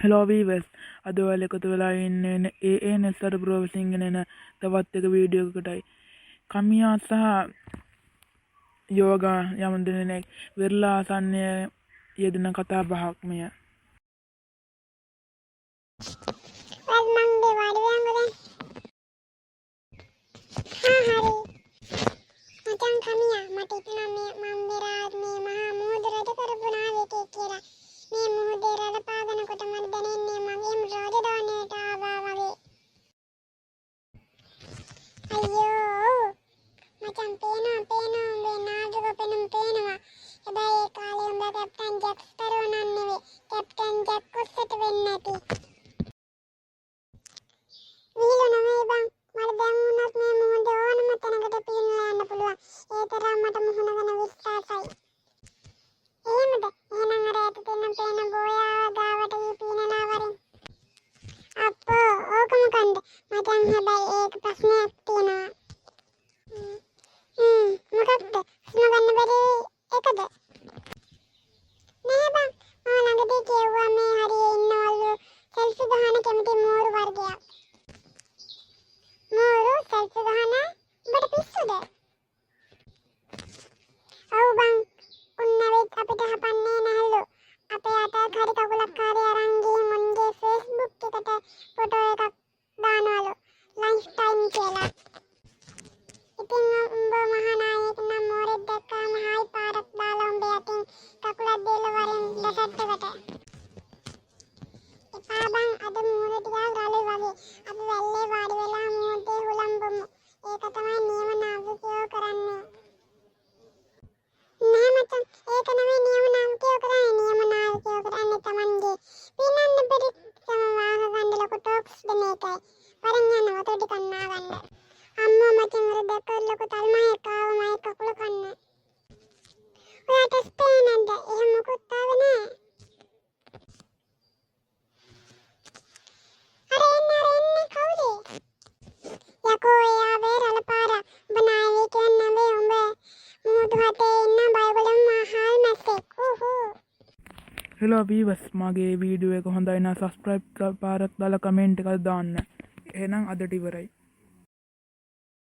Hello වීවර්ස් අද ඔයාලා එකතු වෙලා ඉන්නේ ANS අර ප්‍රොෆෙසින් ගෙන තවත් එක වීඩියෝ එකකටයි. කමියා සහ යෝගා යම් දෙනෙක් වෙරළා ආසන්නයේ යෙදෙන කතා බහක් මෙය. මචං කමියා මට හිතුණා මම මෙරාත් මේ මහා මුහුද රජ කරපු නායකයෙක් කියලා. මේ මුහුදේ රළ පාගනකොට මට දැනෙන්නේ මගේම රාජධානියට ආවා වගේ. අයියෝ මචං පේනවා උඹේ නාටක පෙනුම් පේනවා. හැබැයි ඒ කාලේ උඹ කැප්ටන් ජැක් ස්පැරෝ නන් නෙවෙයි. කැප්ටන් ජැක් කුස්සට වෙන්නේ නැති. විහිළු නෙවෙයි බං. මට දැන් වුණත් මේ මුහුද ඕනම තැනකට පීනලා යන්න පුළුවන්. ඒ තරම් මට මුහුණ ගැන විශ්වාසයි. එහෙමද? එහෙනම් අර ඇට දෙන්න පේන බෝයාව ගාවට ගිහින් පීනලා වරින්. අප්පෝ ඕක මොකන්ද? මචං හැබැයි ඒක ප්‍රශ්නයක් තියෙනවා. මොකක්ද? හුස්ම ගන්න බැරි එකද? නෑ බං. මම ළඟදී කිව්වා මේ හරියේ ඉන්නවලු සෙල්ෆි ගහන කැමති මෝරු වර්ගයක්. මෝරු සෙල්ෆි ගහන උඹට පිස්සුද? ඔව් බං. උන්නවෙත් අපිට හපන්නේ නැහැලු. අපේ අතක් හරි කකුලක් හරි අරන් ගිහින් මුන්ගේ Facebook එකට ෆොටෝ එකක් දානවලු. ලන්ච් ටයිම් කියලා. ඉතින් උඹ මහානායක නම් මෝරෙක් දැක්කාම හායි පාරක් දාලා උඹේ අතින් කකුලක් දෙල වරින් දැසට්ටකට. එපා බං අද මුහුද ටිකක් රළු වගේ. අපි වැල්ලේ වාඩි වෙලා මුහුදේ හුලම්බමු. ඒක තමයි නියම නාවිකයෝ කරන්නේ. නෑ මචං ඒක නෙවෙයි නියම නාවිකයෝ කරන්නේ. නියම නාවිකයෝ කරන්නේ තමන්ගේ පීනන්න බැරි සමවාහ ගන්න ලොකු ටොක්ස් දෙන එකයි. වරින් යනවා තොටි කන්නා ගන්න. අම්මෝ මචං අර දැක්කද ලොකු තල්මයෙක් ආවමයි කකුල කන්න. ඔයාට ස්පේ නැද්ද? එහෙම මොකුත් ආවේ නෑ. අර එන්නේ කවුද? යකෝ එයා වෙරළ පාර. උඹ නායකයන් නෙවෙයි උඹ. මුහුදු හතේ ඉන්න බයගලම් මහල් මැස්සෙක්. හෙලෝ වීවර්ස් මගේ වීඩියෝ එක හොඳයි නම් සබ්ස්ක්‍රයිබ් පාරක් දාලා කමෙන්ට් එකක් දාන්න. එහෙනම් අදට ඉවරයි.